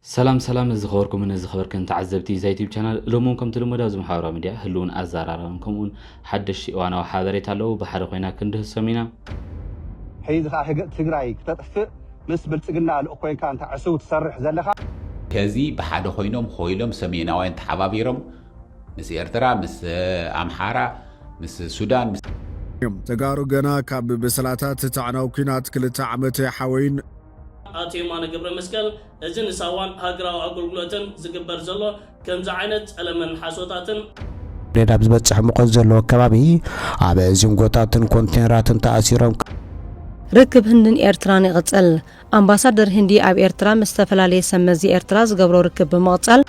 سلام زخوركم من زخبركم تعذبتي زي يوتيوب قناه لومونكم تلمدوا زم حاورا ميديا هلون ازاراركم حدش وانا حاضريت الله بحد خوينا كنده سمينا حيز خا تግራይ تطفئ مس بلصقنا الأخوين كان تعسو تسرح زلخا كذي بحد خوينهم خويلهم سمينا وين تحبابيرهم مس إرترا مس أمحارة مس السودان تجارو جنا كاب بسلاتات تعناو كينات كل تعمت حوين آتيمان قبر مسكال إذن سوان هجرا أقول قلتن زقبر زلوا كم زعينت ألمن حسوتاتن ريدا بزبط مقص زلوا كبابي عبازيم قطاتن كونتينراتن تأثيرهم ركب هندن إيرتراني غتسأل أمباسادر هندي أب إيرترا مستفلالي سمزي إيرتراز قبرو ركب بمغتسأل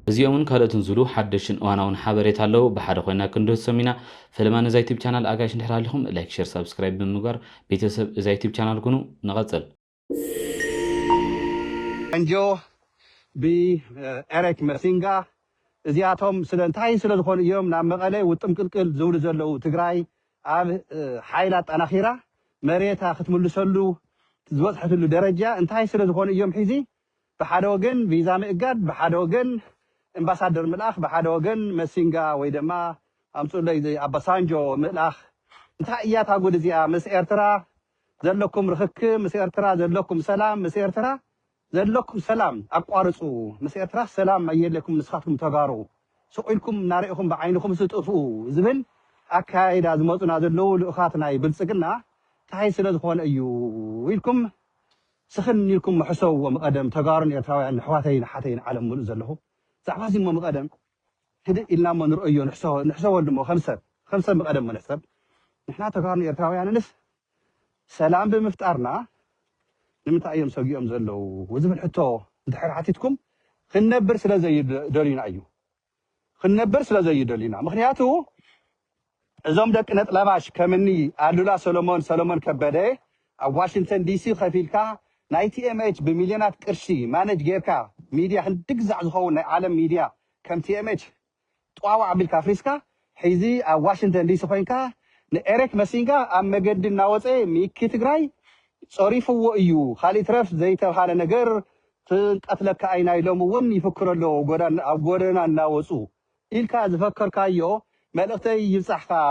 زيومن كالتن زلو حدشن وانا حابريت الله بحد خوينا كنده سمينا فلما زي يوتيوب قناه اگاش نحرا لكم لايك شير سبسكرايب بمغار بيتسب زي يوتيوب قناه كونو نغتل انجو بي إريك مسينغا زياتهم سلنتاي سلذكون يوم نام مقاله وطمقلقل زول زلو تግራይ اب حيلات اناخيرا مريتا ختملسلو زوصحتلو درجه انتاي سلذكون يوم حيزي بحد وجن فيزا مقاد بحد وجن امباسادر ملاخ بحد وجن مسينغا ويدما امصو لي زي اباسانجو ملاخ انتا اياتا غود زيا مس إرترا زلكم رخك مس إرترا زلكم سلام مس إرترا زلكم سلام اقوارصو مس إرترا سلام ايلكم نسخاتكم تغارو سئلكم نارئكم بعينكم ستطفو زبل اكايدا زمطنا زلو لؤخاتنا يبلصقنا تاي سلازخون ايو ويلكم سخن لكم محسو ومقدم تغارن إرتراويان حواتين حاتين عالم ملو زلهو زعبازي مقدم هدي إلا ما نرأيو نحسو ولدمو خمسة مقدم ما نحسب نحنا تغارن إرتراويان نس سلام بمفتارنا نمتا أيام سوقيهم زلو وزبل حتو دحر حاتيتكم خنبر سلا زي دولينا أيو خنبر سلا زي دولينا مخنياتو زوم دك نطلباش كمني ألولا سولومون كبده واشنطن دي سي خفيلكا نايتي ام اتش بمليونات قرشي مانج غيركا ميديا هندقزع زخون عالم ميديا كم تي ام اتش طواوا عبيلكا فريسكا حيزي واشنطن دي سي خوينكا نإريك مسينغا ام مجد ناوصي ميكي تግራይ صريفو ايو خالي ترف زي تبحاله ነገር تقتلك عيناي لومون يفكرلو غودانا ناوصو إلكا زفكركايو ملختي يصحكا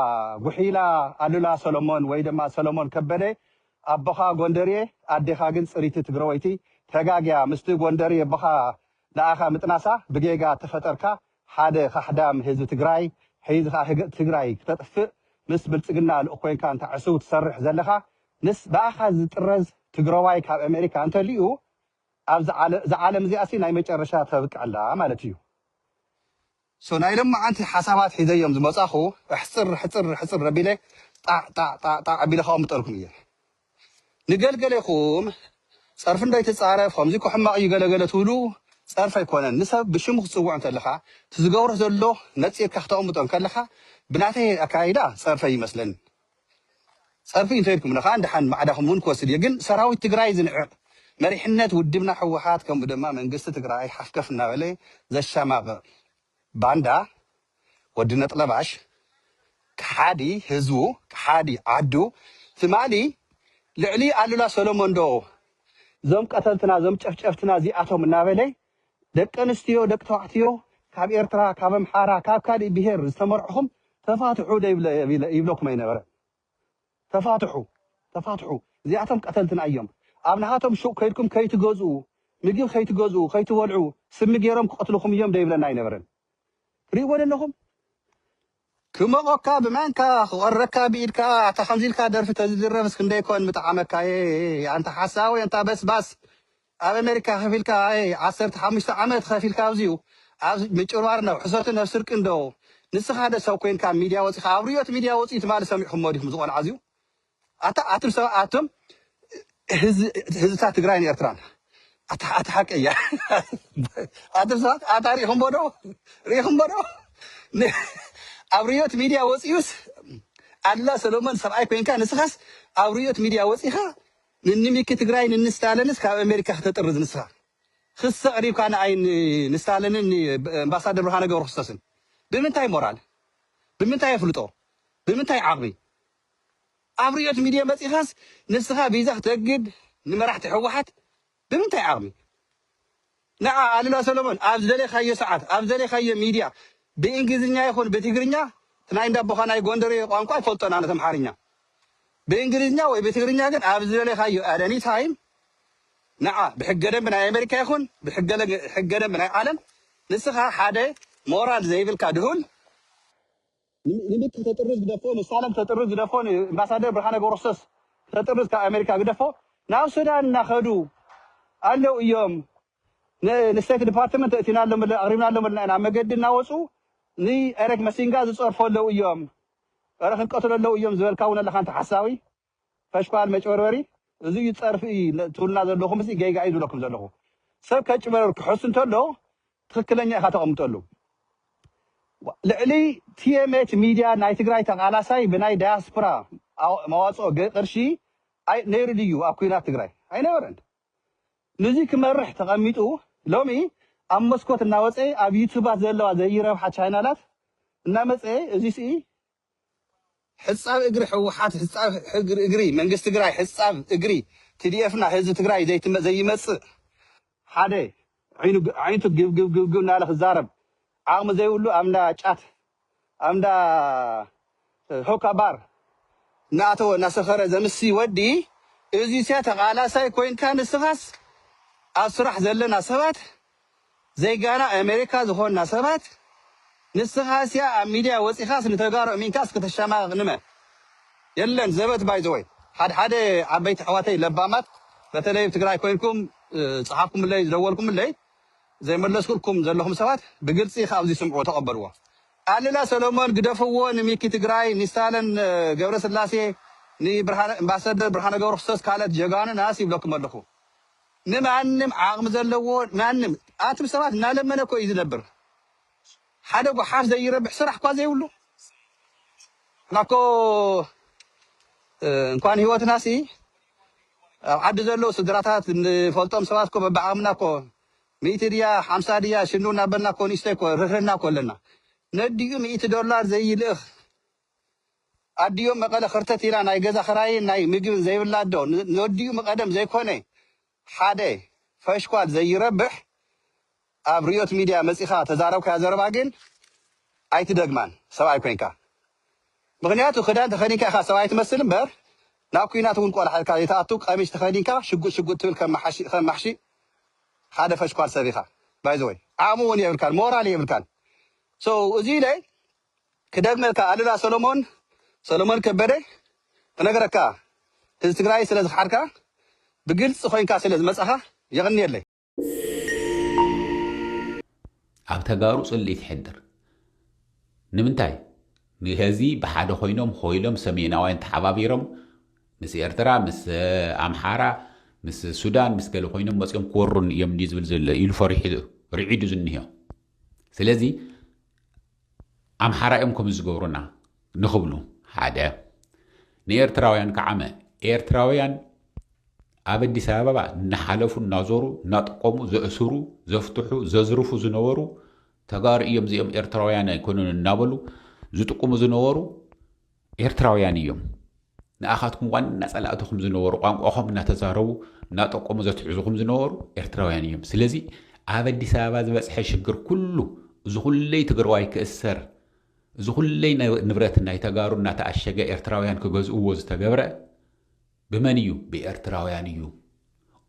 غحيلا ألولا سولومون ويدما سولومون كبده أبخا غوندري أدخا جن صريت تجرويتي تجاجا مستي غوندري أبخا لآخا متناسا بجيجا تفتركا حدا خدام هزو تجراي حيز خا تجراي تطفئ مس بلصقنا الأخوين كان تعسو تسرح زلخا نس بآخا زترز تجرواي كاب أمريكا أنت ليو أبز عالم زي أسي ناي مجرشا تبك على مالتيو سو ناي لما أنت حسابات حزيهم زمصاخو حصر ربيله طع عبيله خام طركم إياه نقلقلكم صرف نداي تصارف خمزي كحما يقلقل تولو صرف يكون نسب بشمخ صوع انت لخا تزغور زلو نصير كختاوم طن كلخا بناتي اكايدا صرف يمسلن صرف انتيكم نخا عندحن معداكم ون كوسد يجن سراوي تግራይ زنع مريحنت ودبنا حوحات كم دما منግስት تግራይ حفكفنا بلي زشماغ باندا ودنا طلباش كحادي هزو كحادي عدو ثمالي لعلي ألولا سولومون دو زوم قتلتنا زوم چفچفتنا زياتهم نابلي دق انستيو دق توعتيو كاب إرترا كاب أمحارا كاب كادي بهير استمرعهم تفاتحوا يبلوكم ينبره تفاتحوا زياتهم قتلتنا أيام أبنهاتهم شو كيدكم كي تجوزوا مجيب خي تجوزوا خي تولعوا سم جيرم قتلكم يوم دايبلنا ينبره ريوا لنهم كما قاك بمانكا وركا بيدكا تخنزيلكا درف تزرفس كندي يكون متعامكا انت حساوي انت بس امريكا خفيلكا 15 عامات خفيلكا وزيو مچورارنا حسرت نفس رقندو نسخ هذا سو كوينكا ميديا وصي خابريوت ميديا وصي تمال سمعهم موديكم زقون عزيو اتم سو اتم هز تግራይን ኤርትራን اتحقيا اتم سو اتاريهم بودو ريهم بودو أوريوت ميديا وصيوس الله سلومون سبعي كوينكا نسخاس أوريوت ميديا وصيها ننميك تግራይ نستالنس كاب أمريكا تطرز نسخا خص قريب كان عين نستالن امباسادر برهانه ገብረ ክርስቶስን بمنتاي مورال بمنتاي فلطو بمنتاي عقبي أوريوت ميديا وصيخاس نسخا بيزا تجد نمرحت حوحات بمنتاي عقبي نعم على سلمان أفضل خير ساعات أفضل خير ميديا بإنجليزية يكون بتغرينيا تناين دبخنا يقندري قانقاي فلتنا أنا تمحارينيا بإنجليزية وبتغرينيا كن أفضل خير at any time نعم بحجنا من أمريكا يكون بحجنا من العالم نسخة حدا مورال زي بالكادهون نمت تطرز بدفون السالم تطرز بدفون امباسادر برهانه غورسس تطرز كأمريكا بدفو ناو سودان ناخدو قالوا يوم نستيت ديبارتمنت اتينا لهم اغرينا لهم انا مقد ناوصو ني اريك مسينغا زصرفوا يوم راه نقتلوا يوم زبل كاونا لخان تحساوي فاشقال مچوروري እዚ ይጸርፍ ትውልና ዘለኹም እዚ ገይጋ ይድለኩም ዘለኹ ሰብ ከጭበረር ክሕስ እንተሎ ትክክለኛ ኢኻ ተቐምጠሉ ልዕሊ ቲኤምኤች ሚድያ ናይ ትግራይ ተቃላሳይ ብናይ ዳያስፖራ መዋፅኦ ቅርሺ ነይሩ ድዩ ኣብ ኩናት ትግራይ ኣይነበረን ንዚ ክመርሕ ተቐሚጡ ሎሚ ኣብ መስኮት እናወፀ ኣብ ዩቱባት ዘለዋ ዘይረብሓ ቻናላት እናመፀ እዚ ስኢ حساب إجري حوحات حساب إجري من قست إجري حساب إجري تديفنا هذا تجري زي مس حدا عينه جب نالخ الزارب عام زي يقولوا أمدا شات أمدا هوكا بار ناتو نسخر زمسي ودي إذا سيات على ساي كوين كان السخاس أسرح زلنا سبات زي جانا أمريكا زهون نسبات نسخاسيا ميديا وسخاس نتجار من كاس كتشما غنمه يلن زبط باي زوي حد عبيت حواتي لبامات بتلاقي تقراي كوينكم صحابكم اللي دولكم اللي زي ما لسكم زلهم سوات بقلصي خاوزي سمعوا تقبلوا قال لا سلمان قدفوا نميكي تقراي نستالن جبر سلاسي ني برهان امباسادر برهان جور خصوص قالت جغان ناس يبلكم ملخو نمانم عاقم زلو مانم اتم سوات نالمنه كو يزنبر حدا بحاف زي يربح سرح كوا زي ولو ناكو እንኳን ህይወት ናሲ عد زلو سدراتات فولتم سواسكو ببعامناكو 100 ديا 50 ديا شنونا بناكو نيستيكو رهرنا كلنا نديو $100 زي لخ اديو مقاله خرتت الى ناي غزا خراي ناي ميغب زي بلادو نديو مقدم زي كوني حدا فشكوال زي يربح ابريوت ميديا مسيخا تزارب كازربا جن ايت دغمان سواي كوينكا مغنياتو خدان تخنيكا خا سواي تمثل بر ناكوينات ون قول حالكا يتاتو قميش تخنيكا شغو تبل كمحشي هذا فشكوال سبيخا باي زوي عامون يبركان مورال يبركان سو ازي لي كدغملكا عللا سولومون كبده نغركا تزتغراي سلاز حركا بغلص خوينكا سلاز مصخا يغني لي ኣብ ተጋሩ ጽልኢት ይሕድር ንምንታይ ንህዚ ብሓደ ኮይኖም ሰሜናውያን ተሓባቢሮም ምስ ኤርትራ ምስ ኣምሓራ ምስ ሱዳን ምስ ገለ ኮይኖም መፅኦም ክወሩን እዮም እንዲ ዝብል ዘሎ ኢሉ ርዒዱ ዝኒሄ ስለዚ ኣምሓራ እዮም ከም ዝገብሩና ንኽብሉ ሓደ ንኤርትራውያን ከዓመ ኤርትራውያን ኣብ ኣዲስ ኣበባ እናሓለፉ እናዞሩ እናጠቆሙ ዘእስሩ ዘፍትሑ ዘዝርፉ ዝነበሩ ተጋሩ እዮም እዚኦም ኤርትራውያን ኣይኮኑን እናበሉ ዝጥቁሙ ዝነበሩ ኤርትራውያን እዮም ንኣኻትኩም ዋና ጸላእትኩም ዝነበሩ ቋንቋኹም እናተዛረቡ እናጠቆሙ ዘትሕዙኩም ዝነበሩ ኤርትራውያን እዮም ስለዚ ኣብ ኣዲስ ኣበባ ዝበፅሐ ሽግር ኩሉ እዚ ኩለይ ትግራዋይ ክእሰር እዚ ኩለይ ንብረት ናይ ተጋሩ እናተኣሸገ ኤርትራውያን ክገዝእዎ ዝተገብረ بمن يو بإرتراويان يو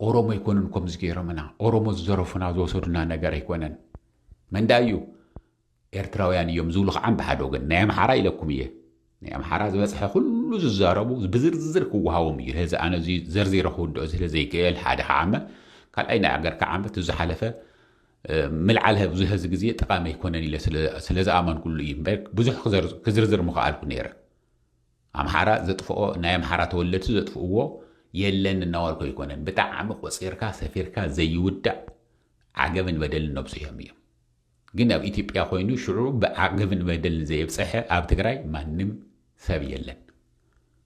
أورومو يكونن كم زغيرمنا أورومو زرفنا زوسرنا نغير يكونن من دايو إرتراويان يوم زولخ عم بحدوغن نعم حرا إلكم يه نعم حرا زبصح كله ززاربو بزرزر كوهاوم يه هذا أنا زي زرزير خود زي كيل حدا عامه قال أين أجر كعامه تزحلفه ملعلها بزه هذا جزية تقام يكونن إلى سلازة أمان كله يمبرك بزح كزرزر مخالف نيره أمحارة زطفؤو نايم حارة تولدت زطفؤو يلن النوار كيكونن بتاع وصيركا سفيركا زي ودع عجبن بدل النبس يوميا قلنا بإثيوبيا خوينو شعوب عجبن بدل زي بصحة أب تجراي ما نم سبي يلن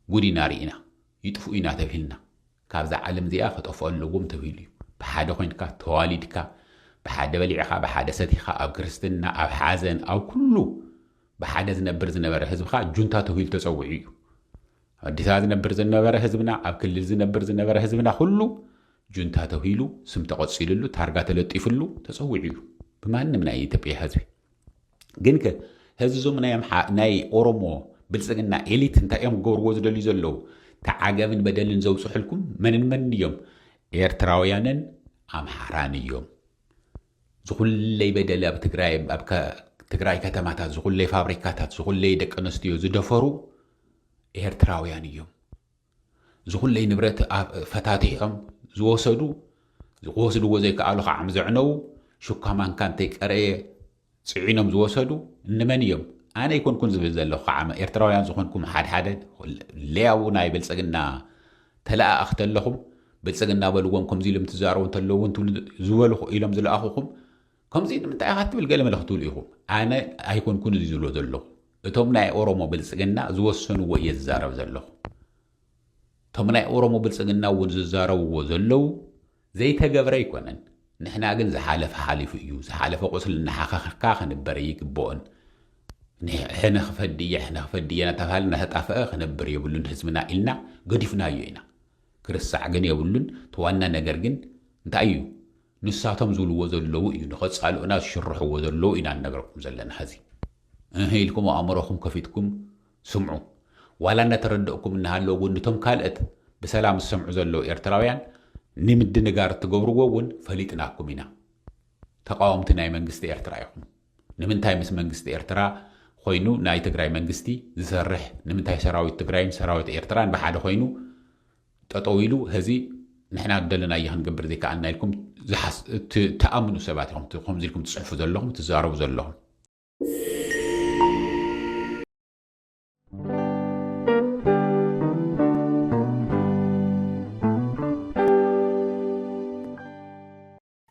قولي نارينا يطفئنا تفيلنا كابز علم زي أخذ أفعل لقوم تفيلي بحد خوينكا تواليدكا بحد بليعها بحد ستيخا أو كريستنا أو حازن أو كله بحد زنبر زنبر حزبخا جونتا تفيل تسويعيو أديس هذا زنبر زنبر حزبنا أو كل زنبر زنبر حزبنا كله ጁንታ ተሂሉ ስም ተቆጽልሉ ታርጋ ተለጢፍሉ ተጸውዒዩ ብማንም ናይ ኢትዮጵያ ህዝቢ ግን ህዝቢ ዞም ናይ ኦሮሞ ብልጽግና ኤሊት እንታይ እዮም ገብርዎ ዝደልዩ ዘለዉ ተዓገብን በደልን ዘውጽሕልኩም መን እዮም ኤርትራውያንን ኣምሓራን እዮም ዝኹለይ በደል ኣብ ትግራይ ከተማታት ዝኹለይ ፋብሪካታት ዝኹለይ ደቂ ኣንስትዮ ዝደፈሩ ኤርትራውያን እዮም ዝኹለይ ንብረት ፈታቲሖም ዝወሰድዎ ዘይከኣሉ ከዓ ምዘዕነው ሹካማንካ እንተይቀረየ ጽዒኖም ዝወሰዱ እንመን እዮም ኣነ ይኮንኩን ዝብል ዘለኹ ከዓ ኤርትራውያን ዝኾንኩም ሓደ ለያው ናይ ብልጽግና ተለኣኣኽቲ ኣለኹም ብልጽግና በልዎም ከምዚ ኢሎም ትዛረቡ እንተለዉ ዝበልኹ ኢሎም ዝለኣኹኹም ከምዚ ንምንታይ ኢኻ ትብል ገለ መልእኽቲ ትብሉ ኢኹም ኣነ ኣይኮንኩን እዚ ዝብሎ ዘለኹ እቶም ናይ ኦሮሞ ብልጽግና ዝወሰንዎ እየ ዝዛረብ ዘለኹ እቶም ናይ ኦሮሞ ብልጽግና እውን ዝዛረብዎ ዘለዉ ዘይተገብረ ኣይኮነን ንሕና ግን ዝሓለፈ ሓሊፉ እዩ ዝሓለፈ ቁስል እናሓኸኽካ ክንበር ይግብኦን ሕነ ክፈድየ እናተባሃለ እናተጣፍአ ክነብር የብሉን ህዝብና ኢልና ገዲፍናዮ ኢና ክርስሳዕ ግን የብሉን ተዋና ነገር ግን እንታይ እዩ ንሳቶም ዝብልዎ ዘለዉ እዩ ንኸፃልኡና ዝሽርሕዎ ዘለዉ ኢና ንነገረኩም ዘለና ሕዚ ኢልኩም ኣእምሮኹም ከፊትኩም ስምዑ ዋላ እናተረድእኩም እናሃለዎ እውን ነቶም ካልኦት ብሰላም ዝሰምዑ ዘለዉ ኤርትራውያን ንምድንጋር እትገብርዎ እውን ፈሊጥናኩም ኢና ተቃወምቲ ናይ መንግስቲ ኤርትራ ኢኹም ንምንታይ ምስ መንግስቲ ኤርትራ ኮይኑ ናይ ትግራይ መንግስቲ ዝሰርሕ ንምንታይ ሰራዊት ትግራይን ሰራዊት ኤርትራን ብሓደ ኮይኑ ጠጠው ኢሉ ህዚ ንሕና ደለና እያ ክንገብር ዘይከኣልና ኢልኩም ተኣምኑ ሰባት ኢኹም ከምዚ ኢልኩም ትፅሕፉ ዘለኹም ትዛረቡ ዘለኹም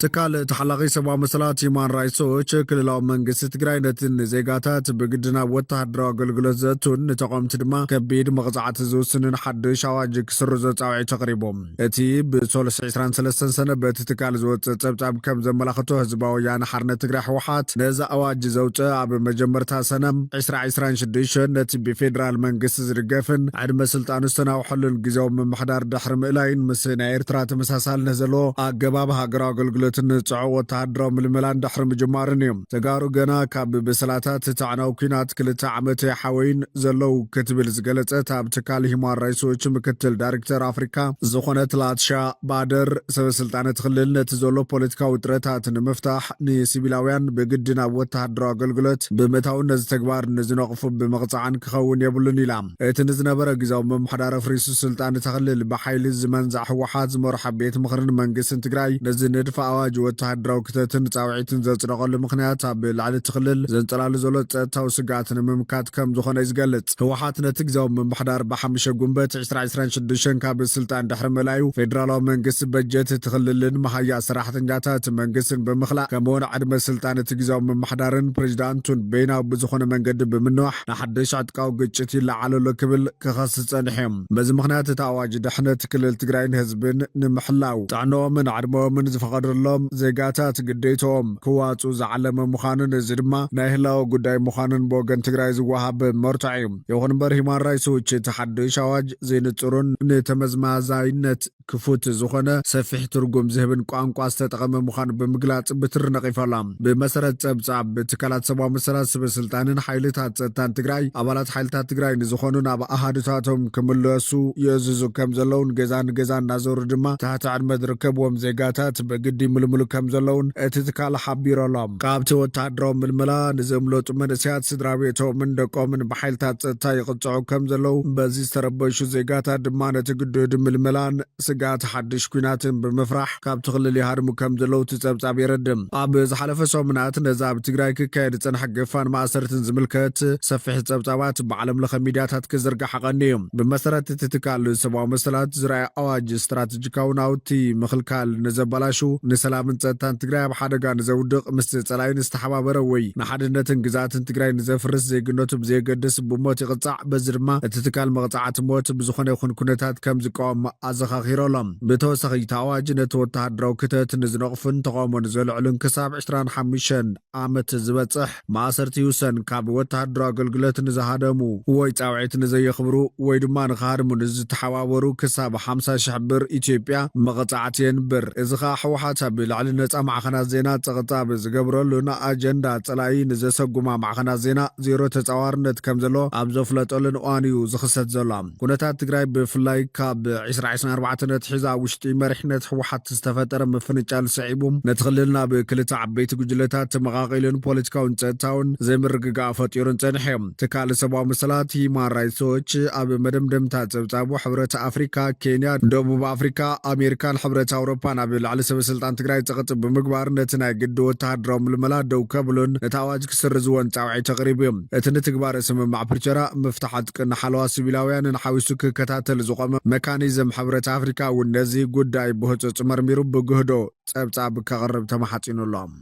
ትካል ተሓላቂ ሰብኣዊ መሰላት ሂማን ራይትስ ዎች ክልላዊ መንግስቲ ትግራይ ነትን ዜጋታት ብግድና ወተሃደራዊ ኣገልግሎት ዘእቱን ንተቋምቲ ድማ ከቢድ መቕፃዕቲ ዝውስንን ሓድሽ ኣዋጅ ክስርዞ ፃውዒት ተቕሪቦም እቲ ብ323 ሰነ በቲ ትካል ዝወፅእ ፀብጻብ ከም ዘመላኽቶ ህዝባዊ ወያነ ሓርነት ትግራይ ሕወሓት ነዚ ኣዋጅ ዘውፅእ ኣብ መጀመርታ ሰነ 2026 ነቲ ብፌደራል መንግስቲ ዝድገፍን ዕድመ ስልጣኑ ዝተናውሐሉን ግዜያዊ ምምሕዳር ድሕሪ ምእላይን ምስ ናይ ኤርትራ ተመሳሳልነት ዘለዎ ኣገባብ ሃገራዊ ኣገልግሎት ንፅዑ ወተሃደራዊ ምልመላን ድሕሪ ምጅማርን እዮም ተጋሩ ገና ካብ ብስላታት ተዕናዊ ኩናት 2 ዓመት ሓወይን ዘለው ክትብል ዝገለፀት ኣብ ትካል ሂማን ራይትስ ዎች ምክትል ዳይሬክተር ኣፍሪካ ዝኾነት ላትሻ ባደር ሰበስልጣነት ክልል ነቲ ዘሎ ፖለቲካዊ ውጥረታት ንምፍታሕ ንሲቪላውያን ብግዲ ናብ ወተሃደራዊ ኣገልግሎት ብምእታውን ነዚ ተግባር ንዝነቕፉ ብምቕፃዕን ክኸውን የብሉን ኢላ እቲ ንዝነበረ ግዜያዊ ምምሕዳር ኣፍሪሱ ስልጣን ተኽልል ብሓይሊ ዝመንዛዕ ሕወሓት ዝመርሖ ቤት ምኽርን መንግስትን ትግራይ ነዚ ንድፈ ኣዋጅ ወተሃደራዊ ክተትን ፃውዒትን ዘፅደቐሉ ምክንያት ኣብ ላዕሊ ትኽልል ዘንፀላሉ ዘሎ ፀጥታዊ ስጋት ንምምካት ከም ዝኾነ ይዝገልጽ ሕወሓት ነቲ ግዜያዊ ምምሕዳር ብ5 ጉንበት 2026 ካብ ስልጣን ድሕሪ ምእላዩ ፌደራላዊ መንግስቲ በጀት ትኽልልን መሃያ ሰራሕተኛታት መንግስትን ብምኽላእ ከምኡውን ዕድመ ስልጣን እቲ ግዜያዊ ምምሕዳርን ፕሬዚዳንቱን በይናዊ ብዝኾነ መንገዲ ብምንዋሕ ንሓድሽ ዕጥቃዊ ግጭት ይለዓለሎ ክብል ክኸስስ ፀኒሖም በዚ ምክንያት እቲ ኣዋጅ ድሕነት ክልል ትግራይን ህዝብን ንምሕላው ጥዕንኦምን ዕድመኦምን ዝፈቐደሎም ዜጋታት ግዴቶም ክዋፁ ዝዓለመ ምዃኑን እዚ ድማ ናይ ህላዊ ጉዳይ ምዃኑን ብወገን ትግራይ ዝወሃብ መርትዕ እዩ ይኹን እምበር ሂማን ራይትስ ዎች እቲ ሓድሽ ኣዋጅ ዘይንፅሩን ንተመዝማዛይነት ክፉት ዝኾነ ሰፊሕ ትርጉም ዝህብን ቋንቋ ዝተጠቐመ ምዃኑ ብምግላፅ ብትሪ ነቒፈላ ብመሰረት ፀብጻብ ትካላት ሰብኣዊ መሰላት ሰበስልጣንን ሓይልታት ፀጥታን ትግራይ ኣባላት ሓይልታት ትግራይ ንዝኾኑ ናብ ኣሃድታቶም ክምለሱ የእዝዙ ከም ዘለውን ገዛ ንገዛ እናዞሩ ድማ ታሕቲ ዕድመ ዝርከብዎም ዜጋታት በግዲ ምልምሉ ከም ዘለውን እቲ ትካል ሓቢሮሎም ካብቲ ወተሃደራዊ ምልመላ ንዘምለጡ መንእስያት ስድራ ቤቶምን ደቆምን ብሓይልታት ፀጥታ ይቕፅዑ ከም ዘለው በዚ ዝተረበሹ ዜጋታት ድማ ነቲ ግድድ ምልመላን ስጋት ሓድሽ ኩናትን ብምፍራሕ ካብ ትኽልል ይሃድሙ ከም ዘለው እቲ ፀብጻብ የረድም ኣብ ዝሓለፈ ሰሙናት ነዚ ኣብ ትግራይ ክካየድ ዝፀንሐ ገፋን ማእሰርትን ዝምልከት ሰፊሕ ፀብጻባት ብዓለም ለኸ ሚድያታት ክዝርጋሕ ቀኒ እዩ ብመሰረት እቲ ትካል ሰብኣዊ መሰላት ዝረኣየ ኣዋጅ ስትራቴጂካዊ ናውቲ ምኽልካል ንዘበላሹ ንሰላምን ፀጥታን ትግራይ ኣብ ሓደጋ ንዘውድቕ ምስ ፀላይን ዝተሓባበረ ወይ ንሓድነትን ግዛትን ትግራይ ንዘፍርስ ዘይግነቱ ብዘየገድስ ብሞት ይቕፃዕ በዚ ድማ እቲ ትካል መቕፃዕቲ ሞት ብዝኾነ ይኹን ኩነታት ከም ዝቃወም ኣዘኻኺሮ ኣሎም ብተወሳኺ ኣዋጅ ነቲ ወተሃደራዊ ክተት ንዝነቕፍን ተቃውሞን ዘልዕልን ክሳብ 25 ዓመት ዝበፅሕ ማእሰርቲ ይውሰን ካብ ወተሃደራዊ ኣገልግሎት ንዝሃደሙ ወይ ጻውዒት ንዘየኽብሩ ወይ ድማ ንኻድሙ ንዝተሓዋወሩ ክሳብ 50,000 ብር ኢትዮጵያ መቕጻዕቲ የንብር እዚ ኸ ሕወሓት ኣብ ልዕሊ ነፃ ማዕኸናት ዜና ፀቕጣብ ዝገብረሉን ኣጀንዳ ጸላኢ ንዘሰጉማ ማዕኸናት ዜና ዜሮ ተጻዋርነት ከም ዘሎ ኣብ ዘፍለጠሉን እዋን እዩ ዝኽሰት ዘሎ ኩነታት ትግራይ ብፍላይ ካብ 2024 ነትሒዛ ውሽጢ መሪሕነት ሕወሓት ዝተፈጠረ ምፍንጫል ስዒቡ ነቲ ክልል ናብ ክልተ ዓበይቲ ጉጅለታት ተመቓቒሉን ፖለቲካውን ፀጥታውን ዘይምርግጋእ ፈጢሩን ፀኒሖም ትካል ሰብኣዊ መሰላት ሂማን ራይትስ ዎች ኣብ መደምደምታ ፀብጻቡ ሕብረት ኣፍሪካ ኬንያ ደቡብ ኣፍሪካ ኣሜሪካን ሕብረት ኣውሮፓ ናብ ልዕሊ ሰበስልጣን ትግራይ ፀቕጥ ብምግባር ነቲ ናይ ግዲ ወተሃደራዊ ምልመላ ደው ከብሉን እቲ ኣዋጅ ክስርዝዎን ጻውዒት ተቕሪቡ እዮም እቲ ንትግባር ስምምዕ ፕሪቶርያ ምፍታሕ ጥቅን ሓለዋ ሲቪላውያንን ሓዊሱ ክከታተል ዝቆመ መካኒዝም ሕብረት ኣፍሪካ እውን ነዚ ጉዳይ ብህፁፅ መርሚሩ ብግህዶ ፀብጻብ ከቕርብ ተማሓፂኑሎም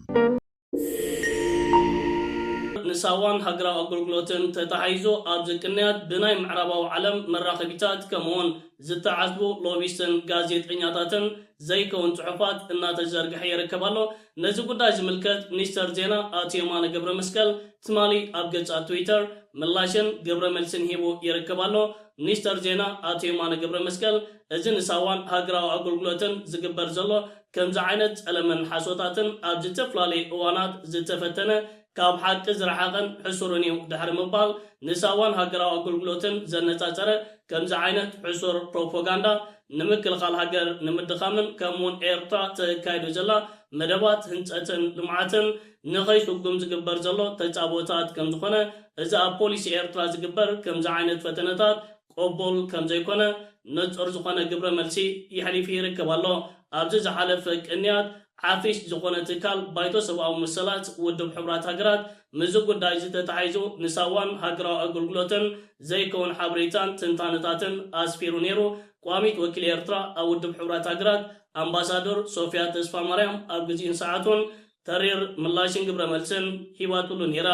ንሳዋን ሃገራዊ ኣገልግሎትን ተታሒዙ ኣብ ዝቅንያት ብናይ ምዕራባዊ ዓለም መራኸቢታት ከምኡውን ዝተዓዝቡ ሎቢስትን ጋዜጠኛታትን ዘይከውን ጽሑፋት እናተዘርግሐ ይርከብ ኣሎ ነዚ ጉዳይ ዝምልከት ሚኒስተር ዜና ኣቶ የማነ ገብረ መስቀል ትማሊ ኣብ ገጻ ትዊተር ምላሽን ገብረ መልስን ሂቡ ይርከብ ኣሎ ሚኒስተር ዜና ኣቶ የማነ ገብረ መስቀል እዚ ንሳዋን ሃገራዊ ኣገልግሎትን ዝግበር ዘሎ ከምዚ ዓይነት ጸለመን ሓሶታትን ኣብ ዝተፈላለዩ እዋናት ዝተፈተነ ካብ ሓቂ ዝረሓቐን ሕሱርን እዩ ድሕሪ ምባል ንሳዋን ሃገራዊ ኣገልግሎትን ዘነጻጸረ ከምዚ ዓይነት ሕሱር ፕሮፓጋንዳ ንምክልኻል ሃገር ንምድኻምን ከምኡውን ኤርትራ ተካይዱ ዘላ መደባት ህንፀትን ልምዓትን ንኸይስጉም ዝግበር ዘሎ ተጻቦታት ከም ዝኾነ እዚ ኣብ ፖሊሲ ኤርትራ ዝግበር ከምዚ ዓይነት ፈተነታት ቅቡል ከም ዘይኮነ ንጹር ዝኾነ ግብረ መልሲ ይሕሊፍ ይርከብ ኣሎ ኣብዚ ዝሓለፈ ቅንያት ሓፊሽ ዝኾነ ትካል ባይቶ ሰብኣዊ መሰላት ውድብ ሕብራት ሃገራት ምዝ ጉዳይ ዝተታሒዙ ንሳዋን ሃገራዊ ኣገልግሎትን ዘይከውን ሓበሬታን ትንታነታትን ኣስፊሩ ነይሩ ቋሚት ወኪል ኤርትራ ኣብ ውድብ ሕብራት ሃገራት ኣምባሳደር ሶፊያ ተስፋ ማርያም ኣብ ግዜን ሰዓቱን ተሪር ምላሽን ግብረ መልስን ሂባትሉ ነይራ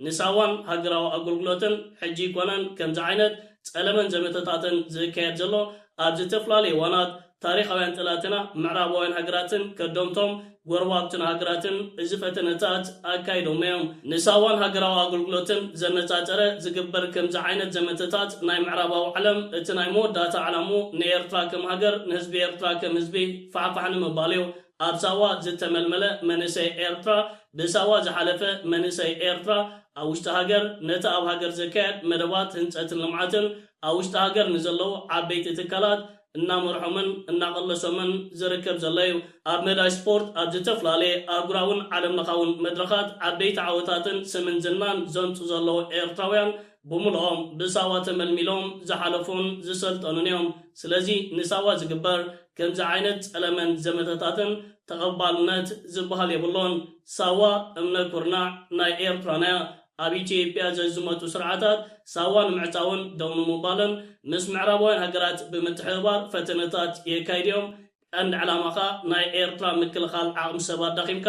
ንሳዋን ሃገራዊ ኣገልግሎትን ሕጂ ኮነን ከምዚ ዓይነት ጸለመን ዘመተታትን ዝካየድ ዘሎ ኣብ ዝተፈላለዩ እዋናት ታሪኻውያን ጠላትና ምዕራባውያን ሃገራትን ከዶምቶም ጎረባብትን ሃገራትን እዚ ፈተነታት ኣካይዶም እዮም ንሳዋን ሃገራዊ ኣገልግሎትን ዘነጻጸረ ዝግበር ከምዚ ዓይነት ዘመተታት ናይ ምዕራባዊ ዓለም እቲ ናይ መወዳእታ ዓላሙ ንኤርትራ ከም ሃገር ንህዝቢ ኤርትራ ከም ህዝቢ ፋዕፋሕ ንምባል እዩ ኣብ ሳዋ ዝተመልመለ መንእሰይ ኤርትራ ብሳዋ ዝሓለፈ መንእሰይ ኤርትራ ኣብ ውሽጢ ሃገር ነቲ ኣብ ሃገር ዘካየድ መደባት ህንፀትን ልምዓትን ኣብ ውሽጢ ሃገር ንዘለዉ ዓበይቲ ትካላት እናመርሖምን እናቐለሶምን ዝርከብ ዘሎ እዩ ኣብ ሜዳይ ስፖርት ኣብ ዝተፈላለየ ኣህጉራውን ዓለም ለኻውን መድረኻት ዓበይቲ ዓወታትን ስምን ዝናን ዘምፁ ዘለዉ ኤርትራውያን ብምልኦም ብሳዋ ተመልሚሎም ዝሓለፉን ዝሰልጠኑን እዮም ስለዚ ንሳዋ ዝግበር ከምዚ ዓይነት ጸለመን ዘመተታትን ተቐባልነት ዝበሃል የብሎን ሳዋ እምነ ኩርናዕ ናይ ኤርትራናያ ኣብ ኢትዮጵያ ዘዝመቱ ስርዓታት ሳዋን ምዕፃውን ደው ንምባልን ምስ ምዕራባውያን ሃገራት ብምትሕብባር ፈተነታት የካይድዮም ቀንዲ ዕላማኻ ናይ ኤርትራ ምክልኻል ዓቕሚ ሰባት ዳኺምካ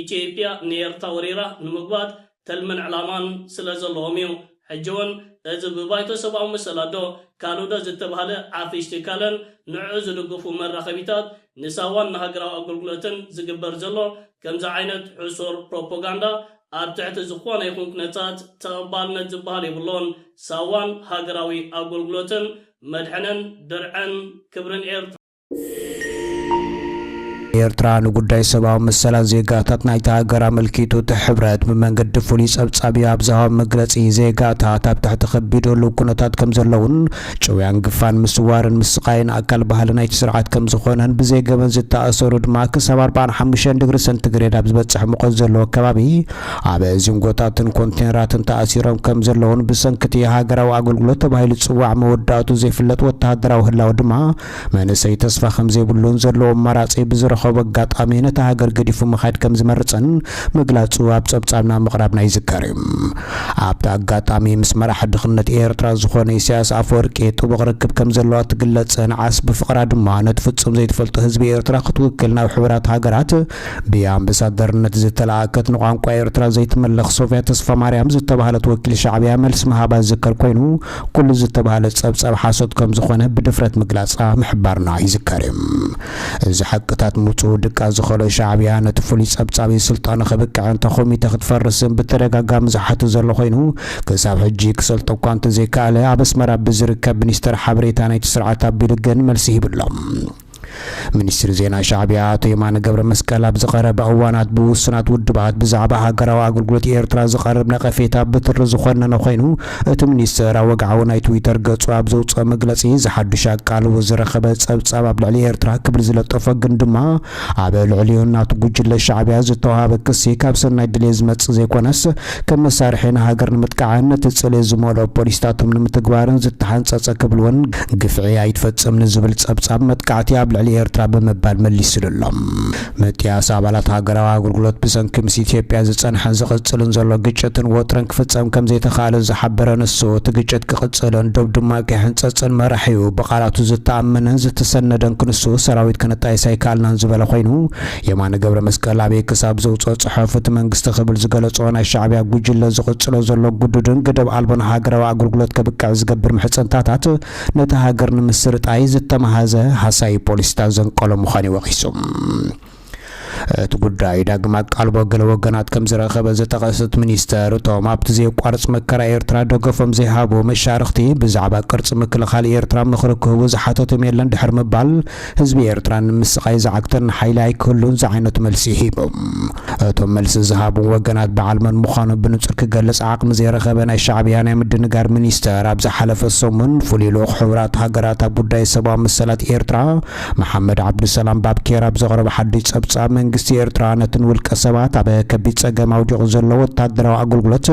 ኢትዮጵያ ንኤርትራ ወሪራ ንምግባት ተልምን ዕላማን ስለ ዘለዎም እዩ ሕጂ እውን እዚ ብባይቶ ሰብኣዊ መሰላዶ ካሉዶ ዝተባሃለ ዓፊሽ ትካልን ንዕኡ ዝድግፉ መራኸቢታት ንሳዋን ንሃገራዊ ኣገልግሎትን ዝግበር ዘሎ ከምዚ ዓይነት ሕሱር ፕሮፓጋንዳ ኣብ ትሕቲ ዝኾነ ይኹን ኩነታት ተቐባልነት ዝበሃል የብሎን ሳዋን ሃገራዊ ኣገልግሎትን መድሕንን ድርዕን ክብርን ኤርትራ ኤርትራ ንጉዳይ ሰብኣዊ መሰላት ዜጋታት ናይቲ ሃገር ኣመልኪቱ እቲ ሕብረት ብመንገዲ ፍሉይ ጸብጻብ ኣብ ዝሃብ መግለጺ ዜጋታት ኣብ ትሕቲ ከቢደሉ ኩነታት ከም ዘለውን ጭውያን ግፋን ምስዋርን ምስቃይን ኣካል ባህሊ ናይቲ ስርዓት ከም ዝኾነን ብዘይገበን ዝተኣሰሩ ድማ ክሳብ 45 ዲግሪ ሰንቲግሬድ ኣብ ዝበፅሕ ሙቐት ዘለዎ ከባቢ ኣብ ዚንጎታትን ኮንቴነራትን ተኣሲሮም ከም ዘለውን ብሰንኪቲ ሃገራዊ ኣገልግሎት ተባሂሉ ዝፅዋዕ መወዳእቱ ዘይፍለጥ ወተሃደራዊ ህላው ድማ መንእሰይ ተስፋ ከም ዘይብሉን ዘለዎ ኣማራጺ ብዝረኸ ዝረኸበ አጋጣሚ ነታ ሃገር ገዲፉ መኻድ ከም ዝመርጽን መግላጹ ኣብ ጸብጻብና ምቕራብና ይዝከር እዩ። ኣብታ አጋጣሚ ምስ መራሒ ድኽነት ኤርትራ ዝኾነ ኢሳያስ ኣፈወርቂ ጥቡቕ ርክብ ከም ዘለዋ ትግለጽን ዓስ ብፍቕራ ድማ ነቲ ፍጹም ዘይትፈልጦ ህዝቢ ኤርትራ ክትውክል ናብ ሕብራት ሃገራት ብኣምባሳደርነት ዝተለኣከት ንቋንቋ ኤርትራ ዘይትመለኽ ሶፊያ ተስፋ ማርያም ዝተባሃለት ወኪል ሻዕብያ መልሲ መሃባ ዝዝከር ኮይኑ ኩሉ ዝተባሃለ ጸብጻብ ሓሶት ከም ዝኾነ ብድፍረት ምግላጻ ምሕባርና ይዝከር እዩ። እዚ ሓቅታት ምፁእ ድቃ ዝኸሎ ሻዕብያ ነቲ ፍሉይ ጸብጻቢ ስልጣኑ ክብቅዕን ኮሚቴ ክትፈርስን ብተደጋጋሚ ዝሓቱ ዘሎ ኮይኑ ክሳብ ሕጂ ክሰልጦ እኳ እንተዘይከኣለ ኣብ ኣስመራ ብዝርከብ ሚኒስተር ሓበሬታ ናይቲ ስርዓት ኣቢሉ ግን መልሲ ይብሎም። ሚኒስትር ዜና ሻዕብያ አቶ የማነ ገብረ መስቀል ኣብ ዝቐረበ እዋናት ብውስናት ውድባት ብዛዕባ ሃገራዊ ኣገልግሎት ኤርትራ ዝቐርብ ነቐፌታ ብትሪ ዝኾነነ ኮይኑ እቲ ሚኒስትር ኣብ ወግዓዊ ናይ ትዊተር ገጹ ኣብ ዘውፅአ መግለጺ ዝሓዱሽ ኣቃልቦ ዝረኸበ ጸብጻብ ኣብ ልዕሊ ኤርትራ ክብል ዝለጠፈ ግን ድማ ኣብ ልዕሊኡ ናቱ ጉጅለ ሻዕብያ ዝተዋሃበ ክሲ ካብ ሰናይ ድሌት ዝመጽእ ዘይኮነስ ከም መሳርሒ ንሃገር ንምጥቃዕን ነቲ ጽልየ ዝመልኦ ፖሊሲታቶም ንምትግባርን ዝተሓንጸጸ ክብልውን ግፍዒ ኣይትፈጽም ንዝብል ጸብጻብ መጥቃዕቲ ኣብ ልዕሊ ኤርትራ በመባል መልሲሉሎም። መጥያስ ኣባላት ሃገራዊ ኣገልግሎት ብሰንኪ ምስ ኢትዮጵያ ዝጸንሐን ዝቕጽልን ዘሎ ግጭትን ወጥረን ክፍጸም ከም ዘይተኻእለ ዝሓበረ ንሱ እቲ ግጭት ክቕጽልን ዶብ ድማ ከይሕንጸጽን መራሒኡ ብቓላቱ ዝተኣመነን ዝተሰነደን ክንሱ ሰራዊት ከነጣይስ ኣይከኣልናን ዝበለ ኮይኑ የማነ ገብረ መስቀል ኣብ ክሳብ ዘውፅኦ ጽሑፍ እቲ መንግስቲ ክብል ዝገለጾ ናይ ሻዕብያ ጉጅለ ዝቕጽሎ ዘሎ ጉዱድን ገደብ ኣልቦን ሃገራዊ ኣገልግሎት ከብቅዕ ዝገብር ምሕጽንታታት ነቲ ሃገር ንምስርጣይ ዝተመሃዘ ሓሳይ ፖሊሲታት ዘንቀሎ ምዃኑ ይወቂሱ። እቲ ጉዳይ ዳግም ኣቃልቦ ገለ ወገናት ከም ዝረኸበ ዘጠቐሰት ሚኒስተር እቶም ኣብቲ ዘይቋርጽ መከራ ኤርትራ ደገፎም ዘይሃቡ መሻርክቲ ብዛዕባ ቅርፂ ምክልኻል ኤርትራ ምኽሪ ክህቡ ዝሓተቶም የለን ድሕር ምባል ህዝቢ ኤርትራ ንምስቃይ ዝዓግተን ሓይሊ ኣይክህሉን ዝዓይነቱ መልሲ ሂቦም። እቶም መልሲ ዝሃቡ ወገናት በዓልመን ምዃኑ ብንጹር ክገልጽ ዓቕሚ ዘይረኸበ ናይ ሻዕብያ ናይ ምድንጋር ሚኒስተር ኣብ ዝሓለፈ ሰሙን ፍሉይ ልኡኽ ሕብራት ሃገራት ኣብ ጉዳይ ሰብኣዊ መሰላት ኤርትራ መሐመድ ዓብዱሰላም ባብኬር ኣብ ዘቕረበ ሓዱሽ ጸብጻብ መንግስቲ ኤርትራ ነትን ውልቀ ሰባት ኣብ ከቢድ ጸገም ኣውዲቑ ዘሎ ወታደራዊ ኣገልግሎት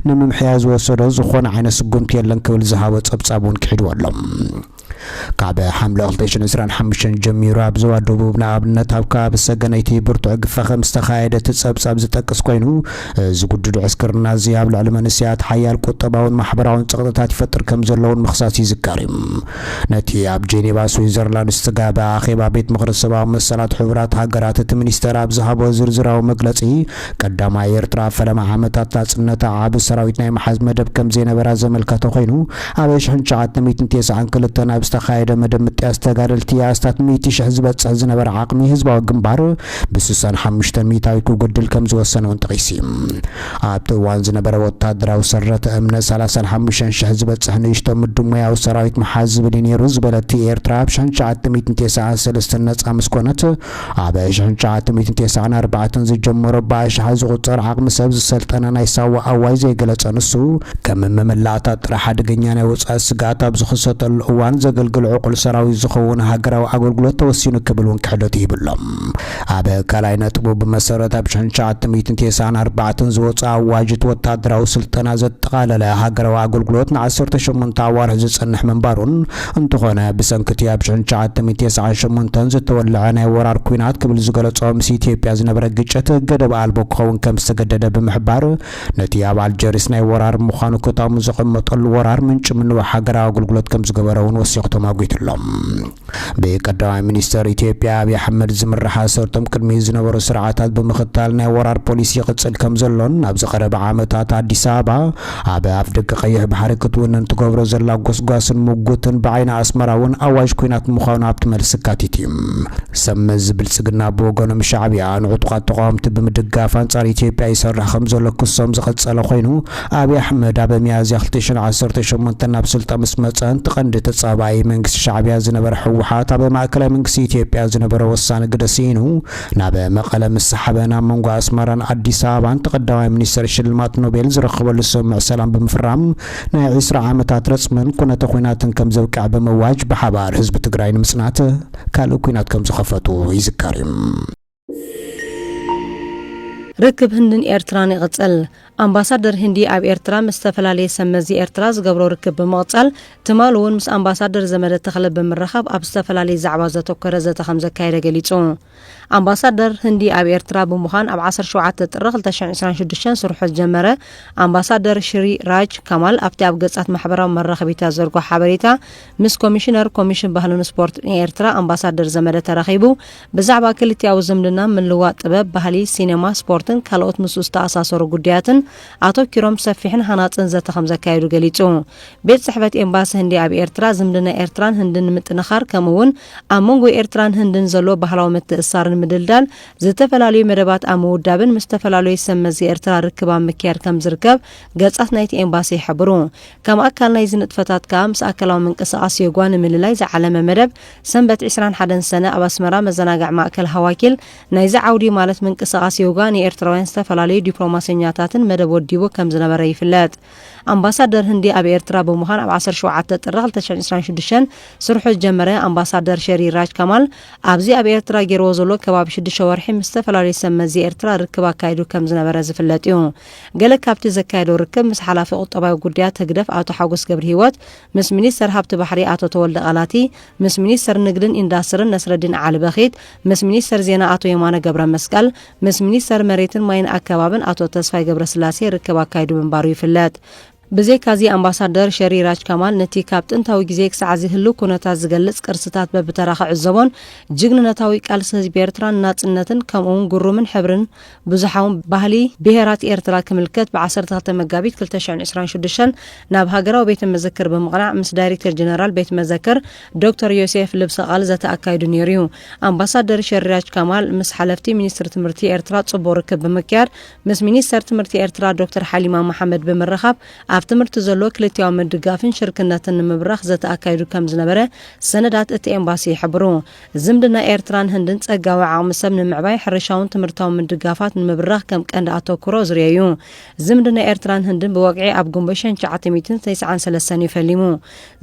ንምምሕያዝ ዝወሰዶ ዝኾነ ዓይነት ስጉምቲ የለን ክብል ዝሃቦ ጸብጻብ እውን ክሒድዎ ኣሎ። ካብ ሓምለ 2025 ጀሚሩ ኣብ ዞባ ደቡብ ንኣብነት ኣብ ከባቢ ሰገነይቲ ብርቱዕ ግፈ ከም ዝተኻየደ ጸብጻብ ዝጠቅስ ኮይኑ ዝጉድዱ ዕስክርና እዚ ኣብ ልዕሊ መንስያት ሓያል ቁጠባውን ማሕበራውን ጸቕጥታት ይፈጥር ከም ዘለውን ምኽሳስ ይዝከር እዩ። ነቲ ኣብ ጄኔቫ ስዊዘርላንድ ዝተጋበ ኣኼባ ቤት ምኽሪ ሰብኣዊ መሰላት ሕብራት ሃገራት እቲ ሚኒስተር ኣብ ዝሃቦ ዝርዝራዊ መግለጺ ቀዳማይ ኤርትራ ፈለማ ዓመታት ናጽነታ ዓቢ ሰራዊት ናይ መሓዝ መደብ ከም ዘይነበራ ዘመልከተ ኮይኑ ኣብ 1992 ኣብ ዝተኻየደ መደብ ምጥያስ ተጋደልቲ ኣስታት 100,000 ዝበጽሕ ዝነበረ ዓቕሚ ህዝባዊ ግንባር ብ65 ሚታዊ ክጎድል ከም ዝወሰነውን ጠቒሱ እዩ። ኣብቲ እዋን ዝነበረ ወታደራዊ ሰረተ እምነት 35,000 ዝበጽሕ ንእሽቶ ምድብ ሞያዊ ሰራዊት መሓዝ ዝብል ነይሩ ዝበለት ኤርትራ ኣብ 1993 ነጻ ምስ ኮነት ኣብ 1994 ዝጀመሮ ብኣሽሓ ዝቑጸር ዓቕሚ ሰብ ዝሰልጠነ ናይ ሳዋ ኣዋይ ዘይገለጸ ንሱ ከም መመላእታት ጥራሕ ሓደገኛ ናይ ወጻኢ ስጋት ኣብ ዝኽሰተሉ እዋን ዘገልግል ዕቁል ሰራዊት ዝኸውን ሃገራዊ ኣገልግሎት ተወሲኑ ክብል እውን ክሕደት ይብሎም። ኣብ ካልኣይ ነጥቡ ብመሰረት ኣብ 1994 ዝወፀ ኣዋጅት ወታደራዊ ስልጠና ዘጠቓለለ ሃገራዊ ኣገልግሎት ን18 ኣዋርሕ ዝጸንሕ መንባሩን እንትኾነ ብሰንኪቲ ኣብ 1998 ዝተወልዐ ናይ ወራር ኩናት ክብል ዝገለጾ ምስ ኢትዮጵያ ዝነበረ ግጭት ገደብ ኣልቦ ክኸውን ከም ዝተገደደ ብምሕባር ነቲ ኣብ ኣልጀሪስ ናይ ወራር ምዃኑ ክታሙ ዝቕመጠሉ ወራር ምንጭ ምንዋሕ ሃገራዊ ኣገልግሎት ከም ዝገበረ እውን ወሲኽቶም ኣጒትሎም። ብቀዳማይ ሚኒስተር ኢትዮጵያ ኣብይ ኣሕመድ ዝምራሕ ሰርቶም ቅድሚ ዝነበሩ ስርዓታት ብምኽታል ናይ ወራር ፖሊሲ ይቕጽል ከም ዘሎን ኣብ ዝቐረበ ዓመታት ኣዲስ ኣበባ ኣብ ኣፍ ደገ ቀይሕ ባሕሪ ክትውንን ትገብሮ ዘላ ጎስጓስን ሙጉትን ብዓይኒ ኣስመራ እውን ኣዋጅ ኩናት ምዃኑ ኣብቲ መልሲ ካቲት እዩ። ሰመዝ ብልጽግና ብወገኖም ሻዕብያ ንዕጡቓት ተቃወምቲ ብምድጋፍ አንጻር ኢትዮጵያ ይሰርሕ ከም ዘሎ ክሶም ዝቐጸለ ኮይኑ ኣብይ ኣሕመድ ኣብ ሚያዝያ 2018 ናብ ስልጣን ምስ መጸን ቀንዲ ተጻባይ መንግስቲ ሻዕብያ ዝነበረ ሕወሓት ኣብ ማእከላዊ መንግስቲ ኢትዮጵያ ዝነበረ ወሳነ ግደሲኑ ናብ መቐለ ምስ ሰሓበ ናብ መንጎ ኣስመራን ኣዲስ ኣበባን ተቐዳማይ ሚኒስተር ሽልማት ኖቤል ዝረኸበሉ ስምምዕ ሰላም ብምፍራም ናይ 20 ዓመታት ረጽምን ኩነተ ኩናትን ከም ዘብቅዕ ብምዋጅ ብሓባር ህዝቢ ትግራይ ንምጽናት ካልእ ኩናት ከም ዝኸፈቱ ይዝከር እዩ። ርክብ ህንድን ኤርትራን ይቕጽል ኣምባሳደር ህንዲ ኣብ ኤርትራ ምስ ዝተፈላለየ ሰመዚ ኤርትራ ዝገብሮ ርክብ ብምቕጻል ትማል እውን ምስ ኣምባሳደር ዘመደ ተኽለ ብምርኻብ ኣብ ዝተፈላለየ ዛዕባ ዘተኮረ ዘተ ከም ዘካየደ ገሊጹ ኣምባሳደር ህንዲ ኣብ ኤርትራ ብምዃን ኣብ 17 ጥሪ 2026 ስርሑ ዝጀመረ ኣምባሳደር ሽሪ ራጅ ከማል ኣብቲ ኣብ ገጻት ማሕበራዊ መራኸቢታት ዘርጎ ሓበሬታ ምስ ኮሚሽነር ኮሚሽን ባህልን ስፖርት ኤርትራ ኣምባሳደር ዘመደ ተራኺቡ ብዛዕባ ክልቲያዊ ዝምድና ምልዋጥ ጥበብ ባህሊ ሲኔማ ስፖርትን ካልኦት ምስ ዝተኣሳሰሩ ጉዳያትን ኣተኪሮም ሰፊሕን ሃናፅን ዘተ ከም ዘካየዱ ገሊጹ ቤት ጽሕፈት ኤምባሲ ህንዲ ኣብ ኤርትራ ዝምድና ኤርትራን ህንድን ምጥንኻር ከምኡውን ኣብ መንጎ ኤርትራን ህንድን ዘሎ ባህላዊ ምትእስሳርን ምድልዳል ዝተፈላለዩ መደባት ኣብ ምውዳብን ምስ ዝተፈላለዩ ሰመዚ ኤርትራ ርክባ ምክያድ ከም ዝርከብ ገጻት ናይቲ ኤምባሲ ይሕብሩ ከም ኣካል ናይ ዝንጥፈታት ከዓ ምስ ኣካላዊ ምንቅስቓስ የጓን ምልላይ ዝዓለመ መደብ ሰንበት 21 ሰነ ኣብ ኣስመራ መዘናግዕ ማእከል ሃዋኪል ናይ ዝዓውዲ ማለት ምንቅስቓስ የጓ ንኤርትራውያን ዝተፈላለዩ ዲፕሎማስኛታትን መደብ ወዲቡ ከም ዝነበረ ይፍለጥ ኣምባሳደር ህንዲ ኣብ ኤርትራ ብምዃን ኣብ 17 ጥሪ 2026 ስርሑ ዝጀመረ ኣምባሳደር ሸሪ ራጅ ከማል ኣብዚ ኣብ ኤርትራ ገይርዎ ዘሎ ከባቢ 6 ወርሒ ምስ ዝተፈላለዩ ሰመዚ ኤርትራ ርክብ ኣካይዱ ከም ዝነበረ ዝፍለጥ እዩ ገለ ካብቲ ዘካየዶ ርክብ ምስ ሓላፊ ቁጠባዊ ጉዳያት ህግደፍ ኣቶ ሓጎስ ገብሪ ህይወት ምስ ሚኒስተር ሃብቲ ባሕሪ ኣቶ ተወልደ ቃላቲ ምስ ሚኒስተር ንግድን ኢንዳስትሪን ነስረዲን ዓሊ በኺት ምስ ሚኒስተር ዜና ኣቶ የማነ ገብረ መስቀል ምስ ሚኒስተር መሬትን ማይን ኣከባብን ኣቶ ተስፋይ ገብረ ስላሴ ርክብ ኣካይዱ ምንባሩ ይፍለጥ ብዘይካዚ ኣምባሳደር ሸሪ ራጅ ከማል ነቲ ካብ ጥንታዊ ግዜ ክሳዕ ዝህሉ ኩነታት ዝገልጽ ቅርስታት በብተራ ክዕዘቦን ጅግንነታዊ ቃልሲ ህዝቢ ኤርትራን ናጽነትን ከምኡውን ግሩምን ሕብርን ብዙሓውን ባህሊ ብሄራት ኤርትራ ክምልከት ብ12 መጋቢት 2026 ናብ ሃገራዊ ቤተ መዘክር ብምቕናዕ ምስ ዳይሬክተር ጀነራል ቤተ መዘክር ዶክተር ዮሴፍ ልብሰቓል ዘተኣካይዱ ነይሩ እዩ ኣምባሳደር ሸሪ ራጅ ከማል ምስ ሓለፍቲ ሚኒስትር ትምህርቲ ኤርትራ ጽቡቕ ርክብ ብምክያድ ምስ ሚኒስተር ትምህርቲ ኤርትራ ዶክተር ሓሊማ መሓመድ ብምርኻብ ኣብ ትምህርቲ ዘሎ ክልቲያዊ ምድጋፍን ሽርክነትን ንምብራኽ ዘተኣካይዱ ከም ዝነበረ ሰነዳት እቲ ኤምባሲ ይሕብሩ ዝምድና ኤርትራን ህንድን ጸጋዊ ዓቕሚ ሰብ ንምዕባይ ሕርሻውን ትምህርታዊ ምድጋፋት ንምብራኽ ከም ቀንዲ ኣተኩሮ ዝርአዩ ዝምድና ኤርትራን ህንድን ብወግዒ ኣብ ጉንቦት 1993 ይፈሊሙ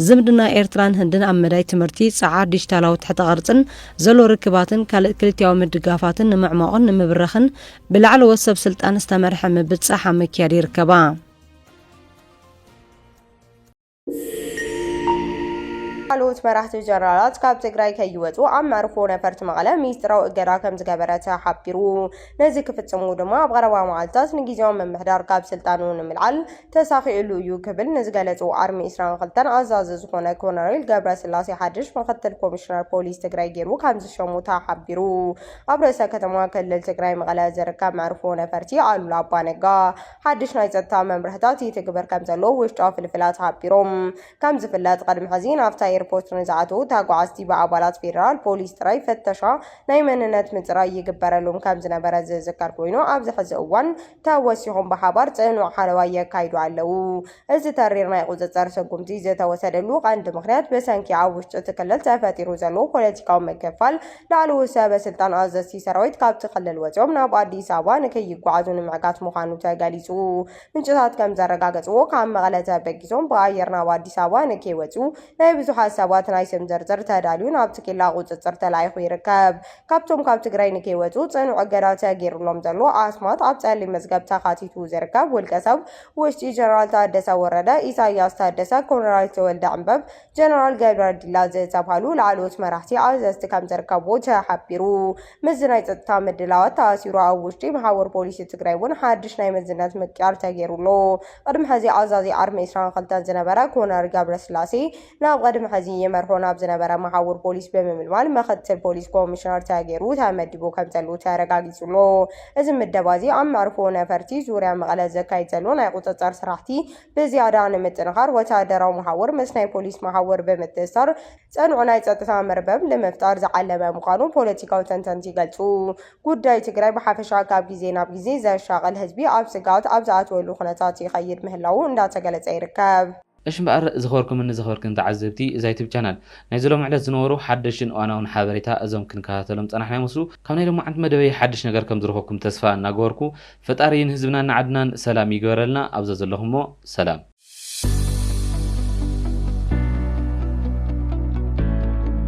ዝምድና ኤርትራን ህንድን ኣብ መዳይ ትምህርቲ ጸዓር ዲጂታላዊ ትሕተ ቅርጽን ዘሎ ርክባትን ካልእ ክልቲያዊ ምድጋፋትን ንምዕማቕን ንምብራኽን ብላዕሊ ወሰብ ስልጣን ዝተመርሐ ምብጻሕ ኣብ ምክያድ ይርከባ ካልኦት መራሕቲ ጀነራላት ካብ ትግራይ ከይወፁ ኣብ መዕርፎ ነፈርቲ መቐለ ሚኒስትራዊ እገዳ ከም ዝገበረ ተሓቢሩ ነዚ ክፍጽሙ ድማ ኣብ ቀረባ መዓልትታት ንግዜያዊ መምሕዳር ካብ ስልጣኑ ንምልዓል ተሳኺኡሉ እዩ ክብል ንዝገለጹ ኣርሚ 22 ኣዛዚ ዝኾነ ኮሎኔል ገብረ ስላሴ ሓድሽ ምክትል ኮሚሽነር ፖሊስ ትግራይ ገይሩ ከም ዝሸሙ ተሓቢሩ ኣብ ርእሰ ከተማ ክልል ትግራይ መቐለ ዝርከብ መዕርፎ ነፈርቲ ኣሉላ ኣባነጋ ሓድሽ ናይ ጸጥታ መምርሕታት ይትግበር ከም ዘሎ ውሽጣዊ ፍልፍላት ተሓቢሮም ከም ዝፍለጥ ቅድሚ ሕዚ ናብታ ኤርፖርት ንዝኣተው ተጓዓዝቲ ብኣባላት ፌደራል ፖሊስ ጥራይ ፍተሻ ናይ መንነት ምጽራይ ይግበረሎም ከም ዝነበረ ዝዝከር ኮይኑ ኣብዚ ሕዚ እዋን ተወሲኾም ብሓባር ጽኑዕ ሓለዋ የካይዱ ኣለው እዚ ተሪር ናይ ቁፅጽር ስጉምቲ ዝተወሰደሉ ቀንዲ ምክንያት ብሰንኪ ኣብ ውሽጢ እቲ ክልል ተፈጢሩ ዘሎ ፖለቲካዊ ምክፍፋል ላዕለዉ ሰበስልጣን ኣዘዝቲ ሰራዊት ካብቲ ክልል ወፂኦም ናብ ኣዲስ ኣበባ ንከይጓዓዙ ንምዕጋት ምዃኑ ተገሊጹ ምንጭታት ከም ዘረጋገጽዎ ካብ መቐለ ተበጊሶም ብኣየር ናብ ኣዲስ ኣበባ ንከይወፁ ናይ ብዙሓት ሰባት ናይ ስም ዝርዝር ተዳልዩ ናብቲ ኬላ ቁፅጽር ተላኢኹ ይርከብ ካብቶም ካብ ትግራይ ንከይወፁ ጽኑዕ እገዳ ተገይሩሎም ዘሎ ኣስማት ኣብ ጸሊም መዝገብ ተኻቲቱ ዝርከብ ውልቀ ሰብ ውሽጢ ጀነራል ታደሰ ወረደ ኢሳያስ ታደሰ ኮሎኔል ተወልደ ዕንበብ ጀነራል ገብረ ዲላ ዝተባሃሉ ላዕለዎት መራሕቲ ኣዘዝቲ ከም ዝርከብዎ ተሓቢሩ ምዝ ናይ ጸጥታ ምድላዋት ተኣሲሩ ኣብ ውሽጢ ማሕበር ፖሊስ ትግራይ እውን ሓድሽ ናይ ምዝነት ምቅያር ተገይሩሎ ቅድሚ ሕዚ ኣዛዚ ኣርሚ 22 ዝነበረ ኮሎኔል ገብረ ስላሴ ናብ ቅድሚ ሕዚ የመርሖ ናብ ዝነበረ ማሕበር ፖሊስ ብምምልማል ምክትል ፖሊስ ኮሚሽነር ተገይሩ ተመዲቡ ከም ዘሎ ተረጋጊጹሎ እዚ ምደባዚ ኣብ መዕርፎ ነፈርቲ ዙርያ መቐለ ዘካይድ ዘሎ ናይ ቁፅጽር ስራሕቲ ብዝያዳ ንምጥንኻር ወታደራዊ ማሕበር ምስ ናይ ፖሊስ ማሕበር ብምትእስሳር ጽኑዕ ናይ ጸጥታ መርበብ ንምፍጣር ዝዓለመ ምዃኑ ፖለቲካዊ ተንተንቲ ይገልጹ ጉዳይ ትግራይ ብሓፈሻ ካብ ግዜ ናብ ግዜ ዘሻቕል ህዝቢ ኣብ ስጋት ኣብ ዝኣተወሉ ኩነታት ይኸይድ ምህላው እንዳተገለጸ ይርከብ እሽ እምበኣር ዝኸበርኩምን ዝኸበርክን ተዓዘብቲ እዛ ዩቲብ ቻናል ናይ ዞሎም ዕለት ዝነበሩ ሓደሽን እዋናውን ሓበሬታ እዞም ክንከታተሎም ፀናሕና ይመስሉ ካብ ናይ ሎማዓንቲ መደበይ ሓድሽ ነገር ከም ዝረኸብኩም ተስፋ እናገበርኩ ፈጣሪ ንህዝብናን ዓድናን ሰላም ይግበረልና ኣብዛ ዘለኹሞ ሰላም